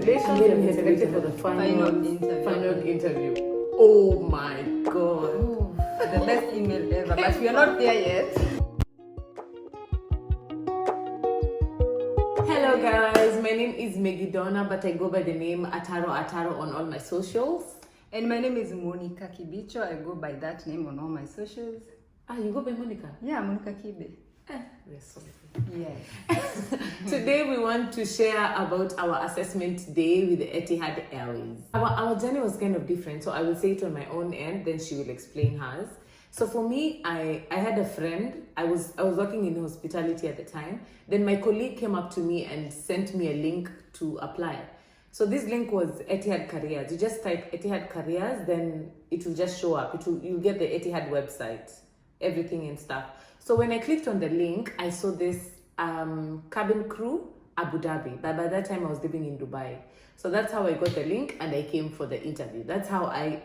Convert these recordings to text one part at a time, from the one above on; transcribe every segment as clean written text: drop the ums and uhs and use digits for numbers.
congratulations. And then we had selected for the final interview. Oh my god. Ooh, the best email ever, but we are not there yet. Hello guys, my name is Megidona, but I go by the name Ataro on all my socials. And my name is Monicahkibby. I go by that name on all my socials. Ah, you go by Monica? Yeah, Monicahkibby. We're sorry. Yes. Today we want to share about our assessment day with the ETIHAD AIRWAYS. Our journey was kind of different, so I will say it on my own end, then she will explain hers. So for me, I had a friend. I was working in hospitality at the time. Then my colleague came up to me and sent me a link to apply. So this link was ETIHAD Careers. You just type ETIHAD Careers, then it will just show up. You'll get the ETIHAD website, everything and stuff. So when I clicked on the link, I saw this cabin crew, Abu Dhabi. But by that time, I was living in Dubai. So that's how I got the link and I came for the interview. That's how I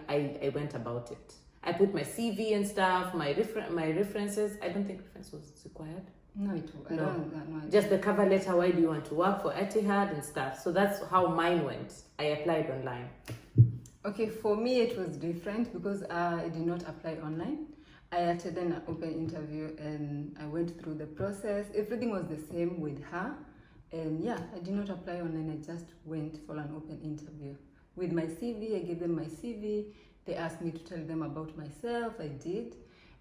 went about it. I put my CV and stuff, my references. I don't think reference was required. No, no. Just the cover letter, why do you want to work for ETIHAD and stuff. So that's how mine went. I applied online. Okay, for me it was different because I did not apply online. I attended an open interview and I went through the process. Everything was the same with her. And yeah, I did not apply online. I just went for an open interview. With my CV, I gave them my CV. They asked me to tell them about myself. I did.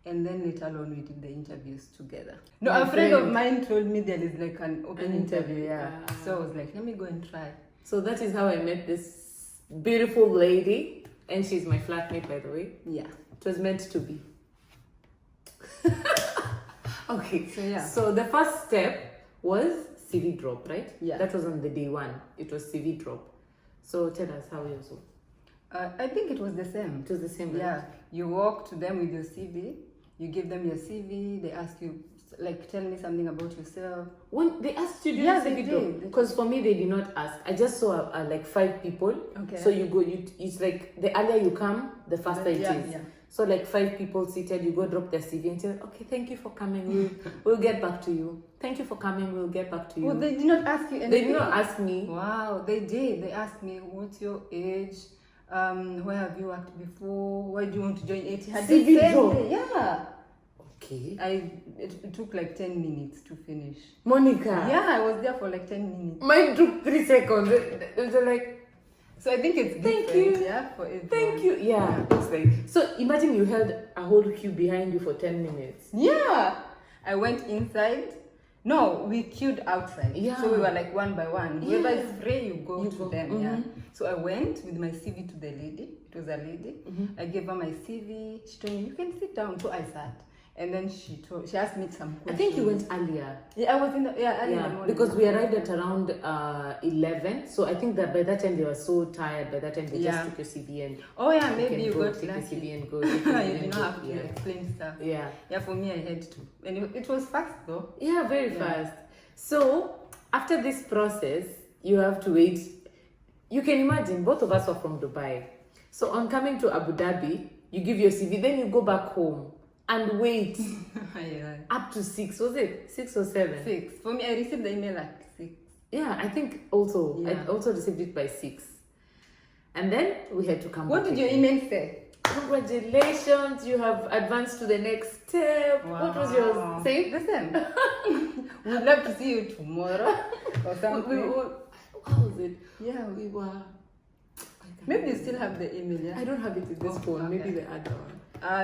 And then later on, we did the interviews together. No, a friend of mine told me there is like an open interview. Yeah. So I was like, let me go and try. So that is how I met this beautiful lady. And she's my flatmate, by the way. Yeah. It was meant to be. Okay. So yeah. So the first step was CV drop, right? Yeah. That was on the day one. It was CV drop. So tell us how you saw. I think it was the same. It was the same, right? Yeah. You walk to them with your CV. You give them your CV. They ask you, like, tell me something about yourself. When they asked you to do CV drop, because for me they did not ask. I just saw like 5 people. Okay. So you go. It's like the earlier you come, the faster it is. Yeah. So like 5 people seated, you go drop their CV and say, okay, thank you for coming. We'll get back to you. Thank you for coming. We'll get back to you. Well, they did not ask you anything. They did not ask me. Wow, they did. They asked me, what's your age? Where have you worked before? Why do you want to join ETIHAD? CV drop. Yeah. Okay. It took like 10 minutes to finish. Monica. Yeah, I was there for like 10 minutes. Mine took 3 seconds. They're like, so I think it's different. thank you. Yeah, for everyone. Thank you. Yeah. It's like, so imagine you held a whole queue behind you for 10 minutes. Yeah. I went inside. No, we queued outside. Yeah. So we were like one by one. Whoever is Yeah. free, you go to them. Mm-hmm. Yeah. So I went with my CV to the lady. It was a lady. Mm-hmm. I gave her my CV. She told me, you can sit down. So I sat. And then she asked me some questions. I think you went earlier. Yeah, I was early in the morning. Because we arrived at around 11. So I think that by that time they were so tired. By that time they just took your CV and maybe you got take your lucky. CV and go. You did not have to explain stuff. Yeah. Yeah, for me I had to. And it was fast though. Yeah, very fast. So after this process, you have to wait. You can imagine both of us were from Dubai. So on coming to Abu Dhabi, you give your CV, then you go back home and wait up to 6. Was it 6 or 7? 6. For me, I received the email at 6. Yeah, I think also. Yeah. I also received it by 6. And then we had to come back. What did your email say? Congratulations, you have advanced to the next step. Wow. What was yours? Say the same. We'd love to see you tomorrow or something. How was it? Yeah, we were. Maybe you still have the email, yeah? I don't have it in this phone. Okay. Maybe the other one.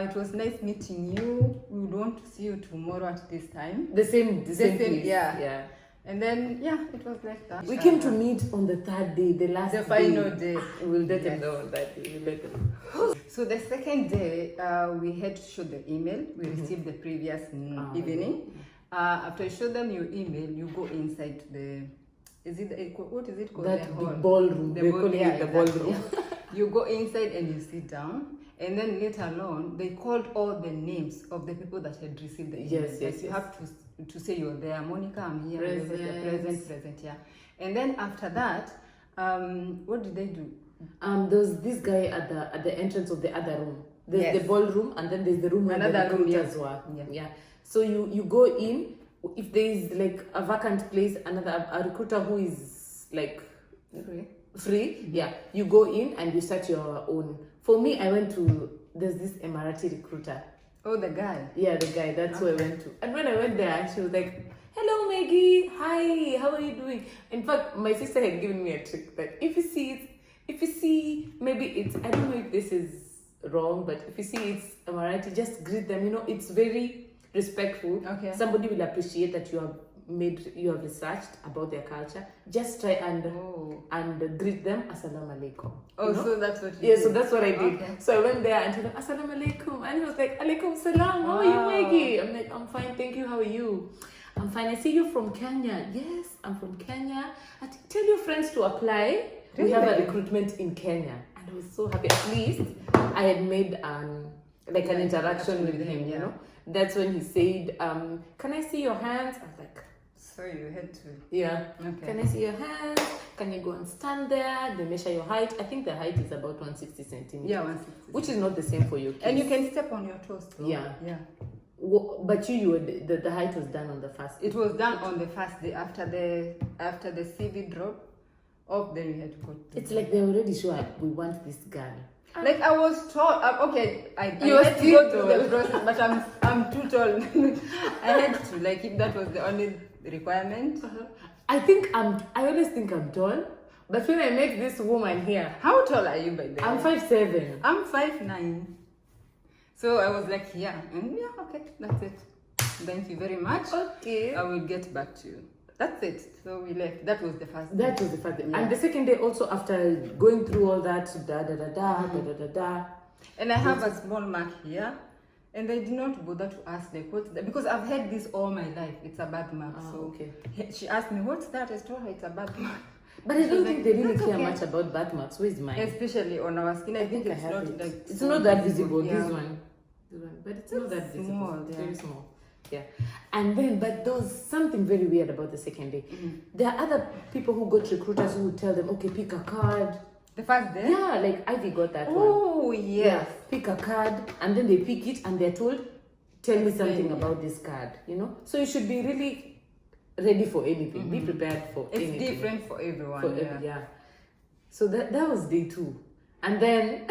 It was nice meeting you. We would want to see you tomorrow at this time. The same place. Yeah. And then, it was like that. We came to meet on the 3rd day, the final day. We'll let them know on that day. We'll let them know. So the second day, we had to show the email we received the previous evening. After you show them your email, you go inside the... what is it called? The ballroom. They call it the ballroom. Yeah. You go inside and you sit down. And then later on, they called all the names of the people that had received the email. Yes. You have to say you're there. Monica, I'm here. Present, yeah. And then after that, what did they do? There's this guy at the entrance of the other room. There's the ballroom, and then there's the room where the recruiters were. Yeah. So you go in. If there is like a vacant place, a recruiter who is like free. Yeah, you go in and you start your own. For me, I went to, there's this Emirati recruiter. Oh, the guy. Yeah, the guy. That's who I went to. And when I went there, she was like, "Hello, Maggie. Hi. How are you doing?" In fact, my sister had given me a trick that if you see, maybe it's, I don't know if this is wrong, but if you see it's Emirati, just greet them. You know, it's very respectful. Okay. Somebody will appreciate that you have researched about their culture. Just try and greet them, Assalamu alaikum. Oh, you know? so that's what you Yeah, did. so that's what I did. Okay. So I went there and told them, Assalamu alaikum. And he was like, Alaikum salam. How are you, Maggie? I'm like, I'm fine, thank you. How are you? I'm fine. I see you're from Kenya. Yes, I'm from Kenya. Tell your friends to apply. We have a recruitment in Kenya. And I was so happy. At least I had made an interaction with him, you know. That's when he said, can I see your hands? I was like, so you had to. yeah. Okay. Can I see your hands? Can you go and stand there? They measure your height. I think the height is about 160 centimeters. Yeah, 160. Which is not the same for your kids. And you can step on your toes too. Yeah. Yeah. But the height was done on the first. It was done on the first day after the CV drop. Oh, then we had to go. It's like they're already sure we want this girl. Like I was told, okay, I You were had to still go through the process, but I'm too tall. I had to, like, if that was the only requirement. I always think I'm tall, but when I met this woman here, How tall are you by the way? I'm 5'7". I'm 5'9". So I was like, yeah, okay, that's it. Thank you very much. Okay. I will get back to you. That's it. So we left. That was the first day. That was the first day. Yeah. And the second day also, after going through all that, And I have a small mark here. And they did not bother to ask, like, what's that? Because I've had this all my life. It's a bad mark. So okay. she asked me, what's that? I told her it's a bad mark. But I don't think they really "That's care okay." much about birthmarks. Where's mine? Especially on our skin. I think I it's have not it. like It's so not that visible. Yeah. This one. But it's not that visible. small, It's yeah. very small. Yeah. And then, but there was something very weird about the second day. There are other people who got recruiters who would tell them, okay, pick a card. The first day? Yeah, like Ivy got that one. Oh, yes. Pick a card, and then they pick it, and they're told, tell me something Yeah. about this card. You know, so you should be really ready for anything. Be prepared for It's anything. different for everyone. Yeah. So that was day 2. And then,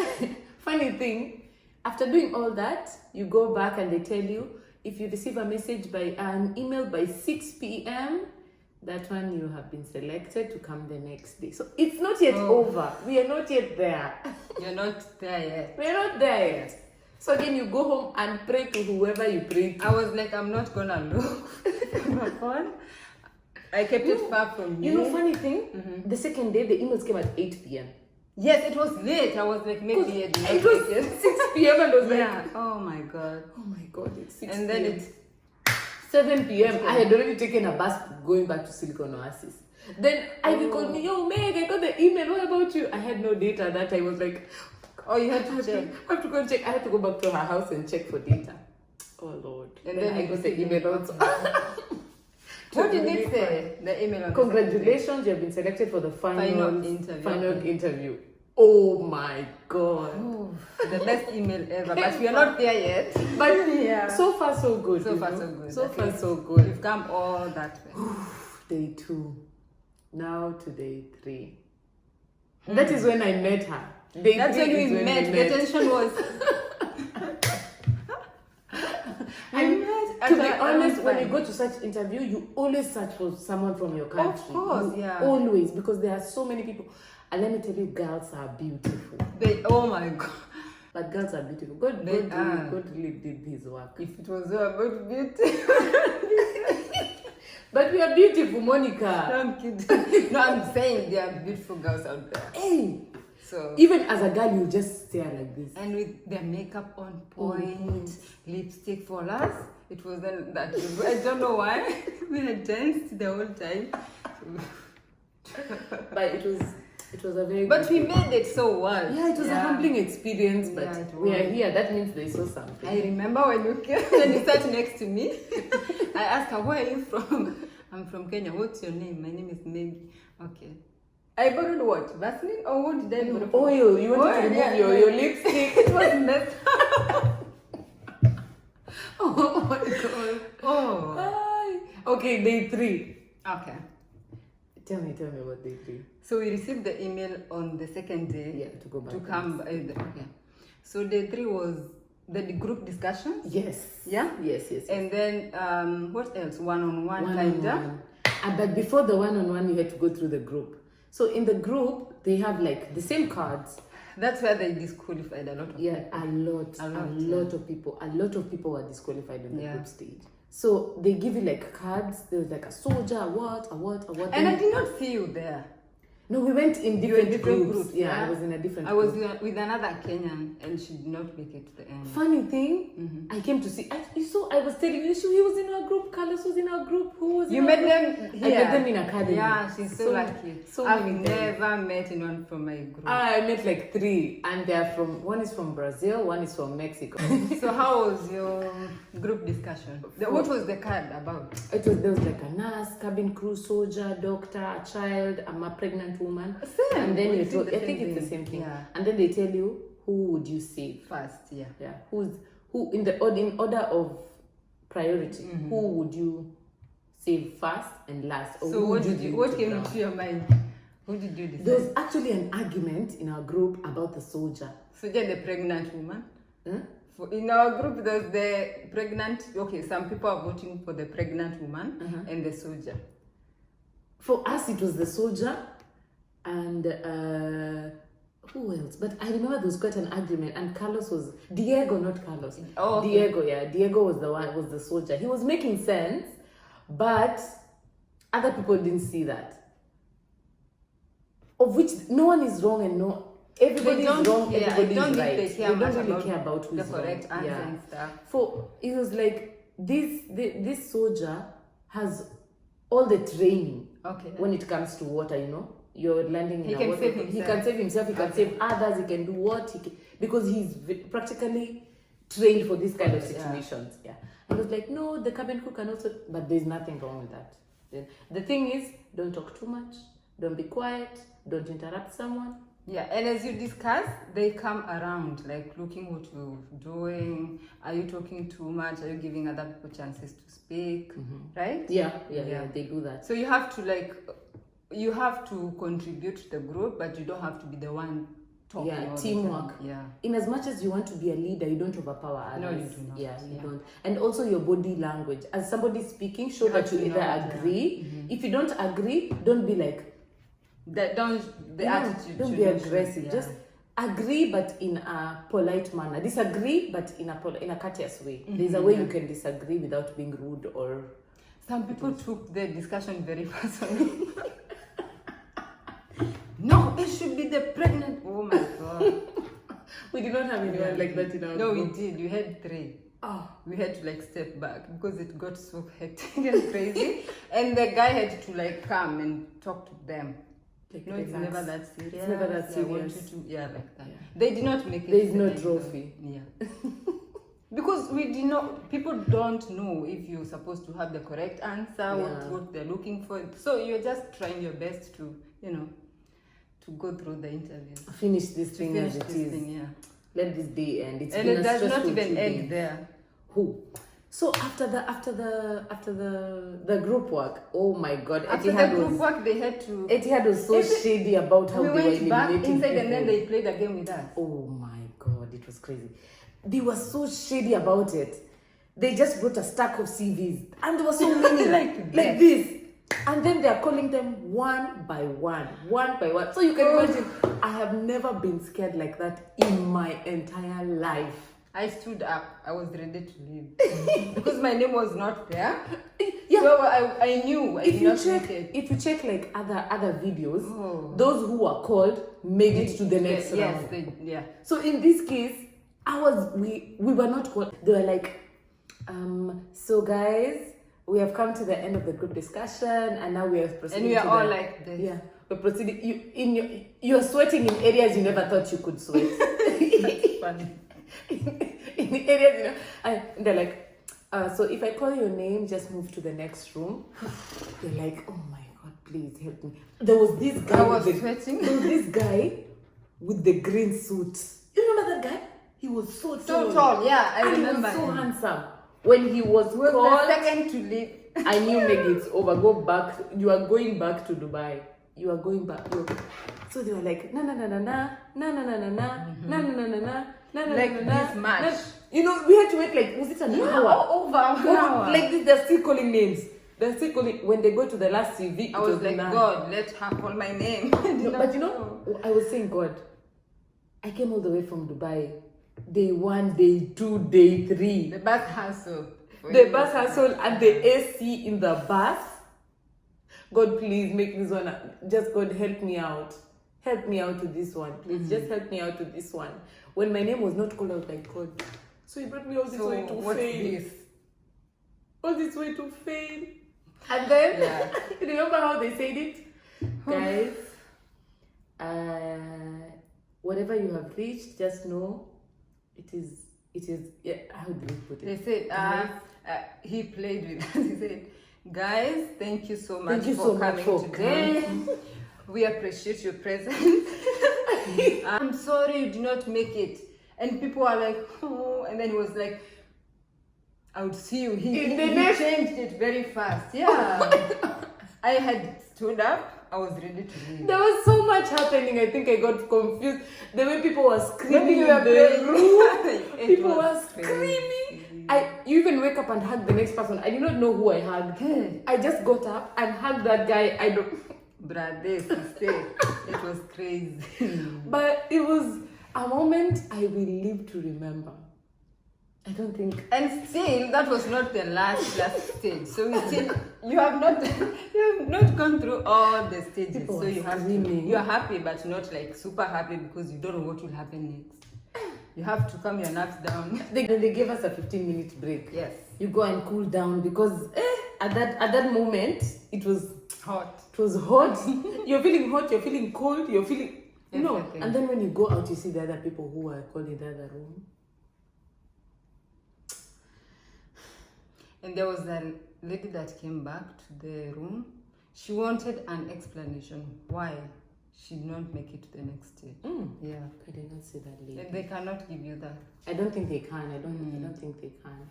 funny thing, after doing all that, you go back and they tell you, if you receive a message by an email by 6 p.m., that one you have been selected to come the next day. So it's not yet over. We are not yet there. You're not there yet. We're not there yet. So then you go home and pray to whoever you pray to. I was like, I'm not gonna look at my phone. I kept it far from me. You know, funny thing, the second day, the emails came at 8 p.m. Yes, it was late. I was like, maybe It was 6 p.m. and I was like, yeah. Oh my god. oh my god, it's 6 And then p.m. it's 7 p.m. I had already taken a bus going back to Silicon Oasis. Then Ivy called me, yo, Meg, I got the email. What about you? I had no data that time. I was like, oh, you had to check. I have to go and check. I had to go back to her house and check for data. Oh Lord. And then I you got the received email it. also. What did it say? The email. On Congratulations, you have been selected for the final interview. interview. Oh my god. Oh, the best email ever. But we are not there yet. But Yeah. so far so good. So you far know? so good. So At far least so good. We've come all that way. Day 2. Now to day 3. That is when I met her. Day That's 3 when is we met. The tension was. And met to be at honest, around when you 5. go to such interview, you always search for someone from your country. course, You yeah. Always, because there are so many people. And let me tell you, girls are beautiful. Oh my god. But girls are beautiful. God really did his work. If it was all about beauty. But we are beautiful, Monica. No, I'm kidding. No, I'm saying there are beautiful girls out there. Hey, So even as a girl, you just stare like this. and with their makeup on point, lipstick for us, it was then that I don't know why we had danced the whole time. But it was a very But good we made it so well. Yeah, it was a humbling experience, but Yeah, it we are was. here. That means they saw something. I remember when you came and you sat next to me. I asked her, where are you from? I'm from Kenya. What's your name? My name is Maggie. Okay. I borrowed what? Vaseline? Or what did I borrow? Oil. You wanted to remove your lipstick. It was messed up. Oh my god. Oh. Hi. Okay, day 3. Okay. Tell me what they do. So we received the email on the second day. Yeah, to go back. To come. Okay. So day 3 was the group discussions. Yes. Yeah. Yes. And then what else? One-on-one kinda. But before the one-on-one, you had to go through the group. So in the group, they have like the same cards. That's where they disqualified a lot of people. A lot of people. A lot of people were disqualified in the group stage. So they give you like cards. There was like a soldier, a what. And I did not see you there. No, we went in different groups. Yeah, I was in a different I group. was with another Kenyan and she did not make it to the end. Funny thing, I came to see. I was telling you, he was in our group. Carlos was in our group. Who was? You met them here. I met them in academy. Yeah, she's so lucky. So I've many never met anyone from my group. I met like 3, and they're from. One is from Brazil, one is from Mexico. So how was your group discussion? What was the card about? There was like a nurse, cabin crew, soldier, doctor, a child, a pregnant woman. Same. And then I think it's the same thing. Yeah. And then they tell you who would you save first. Yeah. Who in order of priority? Who would you save first and last? Or so what came into your mind? Who did you decide? There was actually an argument in our group about the soldier. Soldier, the pregnant woman. Huh? In our group, there's the pregnant. Okay, some people are voting for the pregnant woman and the soldier. For us, it was the soldier. And who else? But I remember there was quite an argument, and Carlos was Diego, not Carlos. Oh, okay. Diego was was the soldier. He was making sense, but other people didn't see that. Of which no one is wrong and everybody is wrong. Everybody is right. They don't really care about who's the correct answer and stuff. It was like this soldier has all the training. Okay. When it comes to water, you're landing in he can save himself. He can save himself. He can save others. He can do what because he's practically trained for this kind of situations. Yeah. And it was like, no, the cabin crew can also, but there's nothing wrong with that. Then the thing is, don't talk too much. Don't be quiet. Don't interrupt someone. Yeah, and as you discuss, they come around, like looking what you're doing. Are you talking too much? Are you giving other people chances to speak? Right? Yeah, they do that. So you have to contribute to the group, but you don't have to be the one talking. Yeah, teamwork. Yeah. In as much as you want to be a leader, you don't overpower others. No, you do not. Yeah, you don't. And also your body language. As somebody speaking, show that you either agree. If you don't agree, don't be like, attitude. Don't be aggressive. Yeah. Just agree, but in a polite manner. Disagree, but in a courteous way. There's a way you can disagree without being rude or. Some people took the discussion very personally. No, it should be the pregnant. Oh my god. We did not have anyone like that in our group. No, we did. We had 3. Oh. We had to step back because it got so hectic and crazy. And the guy had to come and talk to them. No, it's never that serious. It's never that serious. Like that. Yeah. They did not make it. There is no trophy. Yeah. Because people don't know if you're supposed to have the correct answer, what they're looking for. So you're just trying your best to, to go through the interviews. Finish this thing as it is. Let this day end. It's been it does not even end there. Who? So after the group work, oh my god! After the group work, they had to. ETIHAD was so shady about how we they were went back eliminating inside, people. and then they played a game with us. Oh my god, it was crazy. They were so shady about it. They just brought a stack of CVs, and there were so many like this. And then they are calling them one by one. So you can imagine, I have never been scared like that in my entire life. I stood up. I was ready to leave because my name was not there. Yeah. So I knew. If you check like other videos, those who were called made it to the next round. Yes, So in this case, we were not called. They were like, so guys, we have come to the end of the group discussion, and now we are proceeding. And we are all like this. Yeah, we're proceeding. You're sweating in areas you never thought you could sweat. That's funny. In the areas, and they're like, so if I call your name, just move to the next room. They're like, oh my god, please help me. There was this guy. I was sweating. There was this guy with the green suit. You remember that guy? He was so tall. Yeah, I remember. He was so handsome. When he was Was called, the second to leave. I knew Maggie, it's over. Go back. You are going back to Dubai. You are going back. So they were like, na na na na na na na na na na na na na na. Like this much. You know, we had to wait like, was it an hour? Over an hour. Like this, they're still calling names. They're still calling. When they go to the last CV, I was like, God, let her call my name. No, but you know, I was saying, God, I came all the way from Dubai. Day 1, day 2, day 3. The bus hassle. The bus hassle and the AC in the bus. God, please make this one. Just God, help me out. Help me out with this one. Please, just help me out with this one. When my name was not called, I was like, God. So he brought me all this way to fail. All this way to fail. And then, you remember how they said it? Guys, whatever you have reached, just know it is, yeah, how do we put it? They said, he played with us. He said, guys, thank you so much for coming today. We appreciate your presence. I'm sorry you did not make it. And people are like, oh, and then he was like, I would see you. He changed it very fast. Yeah. I had stood up. I was ready to leave. There was so much happening. I think I got confused. The way people were screaming in the room. People were screaming. You even wake up and hug the next person. I did not know who I hugged. I just got up and hugged that guy. I don't... Brother, sister, it was crazy. But it was a moment I will live to remember. I don't think. And still, that was not the last stage. So we still, you have not gone through all the stages. People so you have screaming. You are happy, but not like super happy because you don't know what will happen next. You have to calm your nerves down. They gave us a 15-minute break. Yes. You go and cool down because at that moment it was hot. It was hot. You're feeling hot. You're feeling cold. You're feeling everything. And then when you go out, you see the other people who are called in the other room. And there was a lady that came back to the room. She wanted an explanation why she did not make it to the next stage. Yeah. I did not see that lady. And they cannot give you that. I don't think they can. I don't think they can.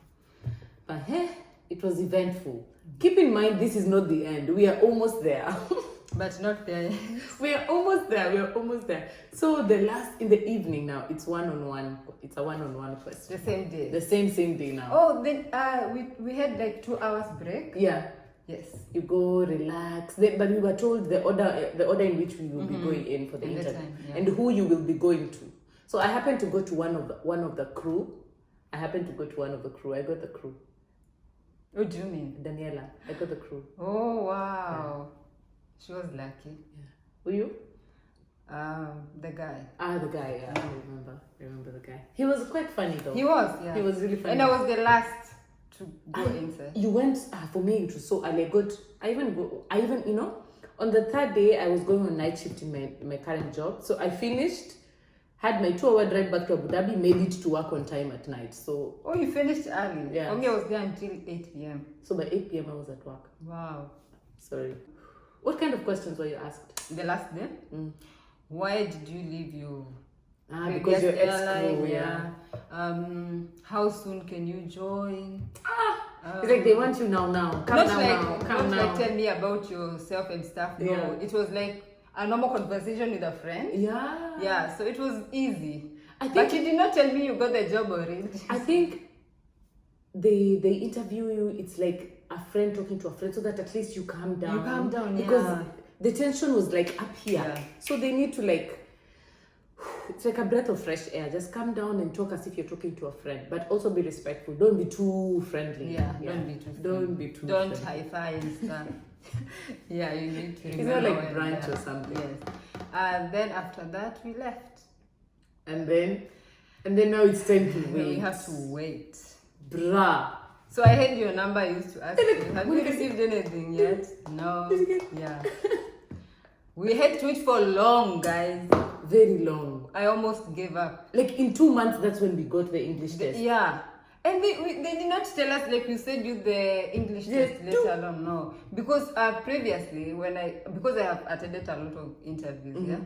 But hey, it was eventful. Keep in mind, this is not the end. We are almost there. But not there. We are almost there. We are almost there. So the last in the evening now, it's one-on-one. It's a one-on-one question. The same day. The same day now. Oh, then we had like 2 hours break. Yeah. Yes. You go relax. But we were told the order in which we will be going in for the interview and who you will be going to. So I happened to go to one of the crew. I got the crew. What do you mean? Daniela. I got the crew. Oh wow. Yeah. She was lucky. Yeah. Were you? The guy. The guy, yeah. I remember the guy. He was quite funny though. He was, yeah. He was really funny. And I was the last to go inside. You went, for me it was so early. I even, you know, on the 3rd day I was going on night shift in my current job. So I finished, had my 2-hour drive back to Abu Dhabi, made it to work on time at night. So. Oh, you finished early? Yeah. For me, I was there until 8 p.m. So by 8 p.m. I was at work. Wow. Sorry. What kind of questions were you asked? The last day? Why did you leave your because you're ex-crew, yeah. How soon can you join? It's like they want you now. Come now. Like tell me about yourself and stuff. No, it was like a normal conversation with a friend. Yeah. Yeah, so it was easy. But you did not tell me you got the job already. I think they interview you, it's like a friend talking to a friend so that at least you calm down. You calm down, because the tension was like up here. Yeah. So they need to it's like a breath of fresh air. Just calm down and talk as if you're talking to a friend, but also be respectful. Don't be too friendly. Yeah. Don't be too friendly. high-fi and stuff. Yeah, you need to remember. It's not like brunch or something. Yes. And then after that we left. And then now it's time to wait. We have to wait. Bruh. So I had your number. I used to ask you, have you received anything yet? No. Yeah. We had to wait for long, guys. Very long. I almost gave up. Like in 2 months, that's when we got the English test. Yeah. And they did not tell us, like you said, you the English test later alone. No. Because previously, because I have attended a lot of interviews,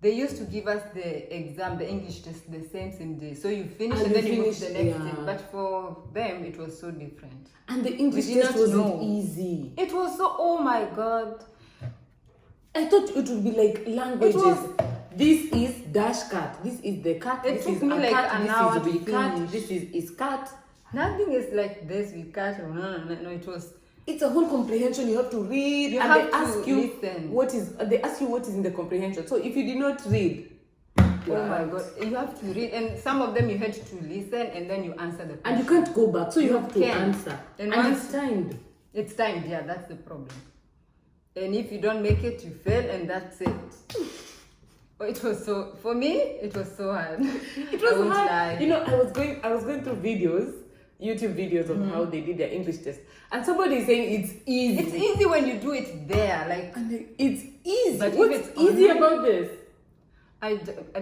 they used to give us the exam, the English test, the same day. So you finish And and then you you move to finish, the next yeah. thing. But for them, it was so different. And the English We did test not wasn't know. easy. It was so, oh my God. I thought it would be like languages. It was, this is dash cut. This is the cut. It This took is me a like cut. an This hour is to recut. finish. This is cut. nothing is like this, we cut. No, it was, It's a whole comprehension. You have to read, you and have they to ask you listen. what is. They ask you what is in the comprehension. So if you did not read, Oh my God, you have to read, and some of them you had to listen and then you answer the question. and you can't go back, so you have to can. answer, And and once- it's timed. It's timed, yeah, that's the problem. And if you don't make it, you fail, and that's it. Oh, it was so, for me, it was so hard. It was I won't hard. lie. You know, I was going through videos, YouTube videos of how they did their English test, and somebody is saying it's easy. It's easy when you do it there, like, And it's easy. But if What's it's easy online- about this?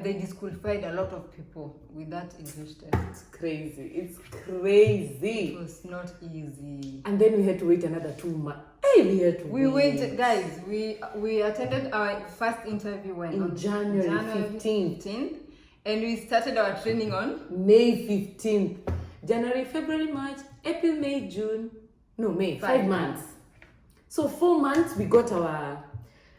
they disqualified a lot of people with that English test. It's crazy. It's It crazy. was not easy. And then we had to wait another 2 months. Hey, we had to We wait. waited, guys. We attended our first interview when In on January 15th. 15th, and we started our training on May 15th. January, February, March, April, May, June. No, May. 5 months. So 4 months we got our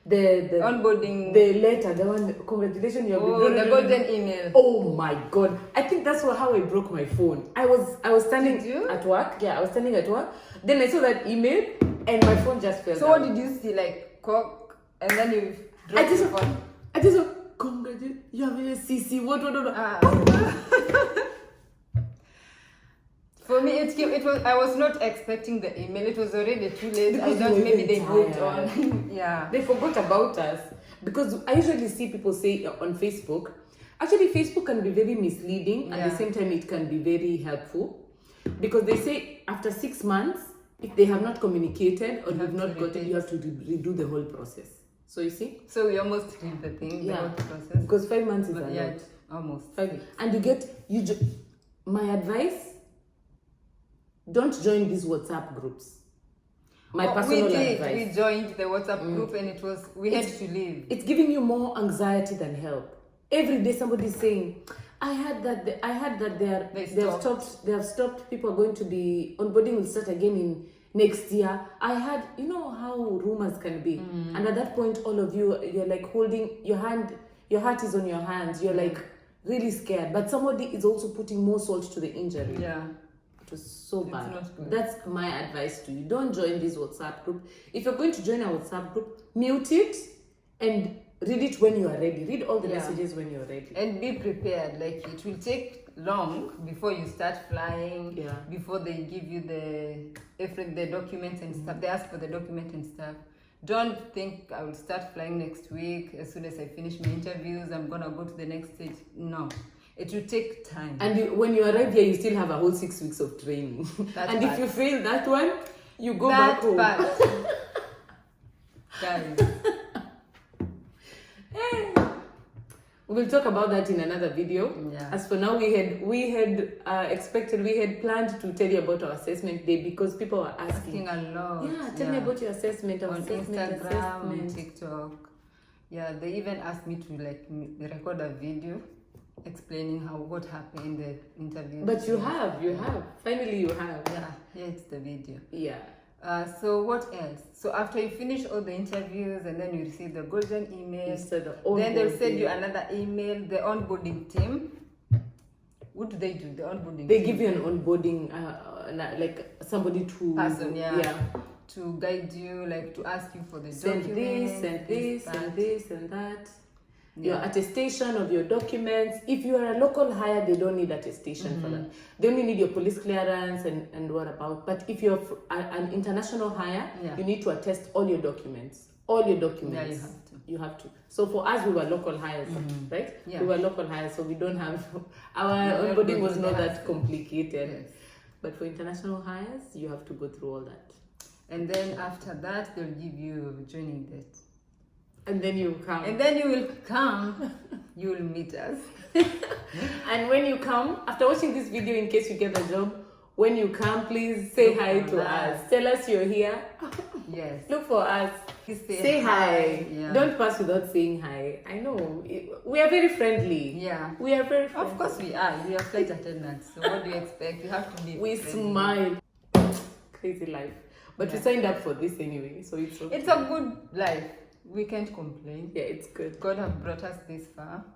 the onboarding. the letter, the one, congratulations, you have been Oh, the graduated. golden email. Oh my God! I think that's how I broke my phone. I was standing Did you? at work. Yeah, I was standing at work. Then I saw that email, and my phone just fell So down. what did you see? Like cock, and then you I dropped just, the phone. I just, congratulations, you have a CC. What? For me, it was. I was not expecting the email. It was already too late. I Because thought you were maybe they even moved tired. on. Yeah. They forgot about us because I usually see people say on Facebook. Actually, Facebook can be very misleading. At Yeah. the same time, it can be very helpful because they say after 6 months, if they have not communicated or You you have have to not got it, repeat. you have to redo the whole process. So you see, So we almost did the thing, the Yeah. whole process. because 5 months is But a yeah, lot. almost. And you get my advice: don't join these WhatsApp groups. My personal we did. advice. We joined the WhatsApp group, and it was we had to leave. It's giving you more anxiety than help. Every day somebody's saying, I heard that they have stopped. People are going to be onboarding will start again in next year. I heard, you know how rumors can be. And at that point, all of you're like holding your hand, your heart is on your hands. You're like really scared. But somebody is also putting more salt to the injury. Yeah. It was so It's bad. not good. That's my advice to you. Don't join this WhatsApp group. If you're going to join a WhatsApp group, mute it and read it when you are ready. Read all the Yeah. messages when you're ready. And be prepared. Like it will take long before you start flying. Yeah. Before they give you the documents and stuff. They ask for the document and stuff. Don't think I will start flying next week. As soon as I finish my interviews, I'm gonna go to the next stage. No. It will take time. And when you arrive here, you still have a whole 6 weeks of training. That's and bad. if you fail that one, you go back home. Guys. We'll talk about that in another video. Yeah. As for now, we had planned to tell you about our assessment day because people were asking. Asking a lot. Yeah, tell me about your assessment. On assessment. Instagram, TikTok. Yeah, they even asked me to record a video explaining what happened in the interview. But you have. Finally, you have. Yeah, here it's the video. Yeah. So what else? So after you finish all the interviews and then you receive the golden email, then they'll send you another email, the onboarding team. What do they do? The onboarding They team? give you an onboarding, like somebody to person, to guide you, like to ask you for the send documents, this and this that. and this and that. Yeah. Your attestation of your documents. If you are a local hire, they don't need attestation for that. They only need your police clearance and what about. But if you're an international hire, you need to attest all your documents. All your documents. Yeah, you have to. So for us, we were local hires, right? Yeah. We were local hires, so we don't have our onboarding was not that complicated. Yes. But for international hires, you have to go through all that. And then after that, they'll give you joining date. And then you come. And then you will come, you will meet us. And when you come, after watching this video, in case you get a job, When you come, please say Look hi for to us. us. Tell us you're here. Yes. Look for us. Please Say hi. Yeah. Don't pass without saying hi. I know. We are very friendly. Yeah. We are very friendly. Of course we are. We are flight attendants. So what do you expect? You have to be We friendly. smile. Crazy life. But we signed up for this anyway, so it's okay. It's a good life. We can't complain. Yeah, it's good. God has brought us this far.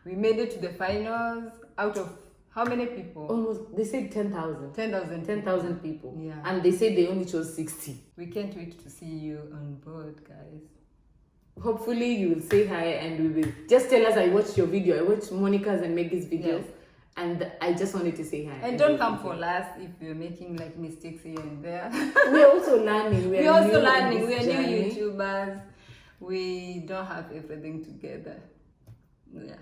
We made it to the finals out of how many people? Almost, they said 10,000. 10,000. 10,000 people. Yeah. And they said they only chose 60. We can't wait to see you on board, guys. Hopefully you will say hi and we will just tell us I watched your video. I watched Monica's and Maggie's videos. Yes. And I just wanted to say hi. And don't come for last if you're making like mistakes here and there. We're also learning. We're also new on learning. this We're new journey. YouTubers. We don't have everything together. Yeah.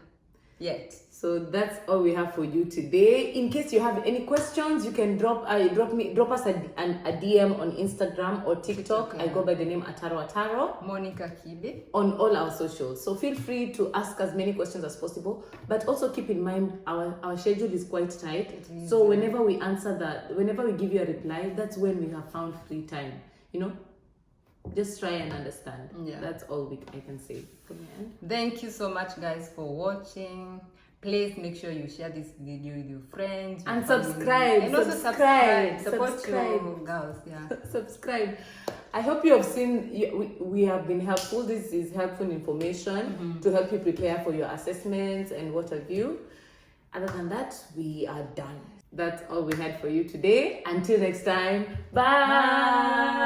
Yet. So that's all we have for you today. In case you have any questions, you can drop us a DM on Instagram or TikTok. Okay. I go by the name Ataro Monicahkibby. on all our socials. So feel free to ask as many questions as possible. But also keep in mind our schedule is quite tight. It is, So yeah. whenever we answer that, whenever we give you a reply, that's when we have found free time. You know? Just try and understand. Yeah. That's all I can say from my end. Thank you so much, guys, for watching. Please make sure you share this video with your friends, your And family. subscribe. And also Subscribe. Support your girls. Yeah. Subscribe. I hope you have seen, we have been helpful. This is helpful information to help you prepare for your assessments and what have you. Other than that, we are done. That's all we had for you today. Until next time, bye.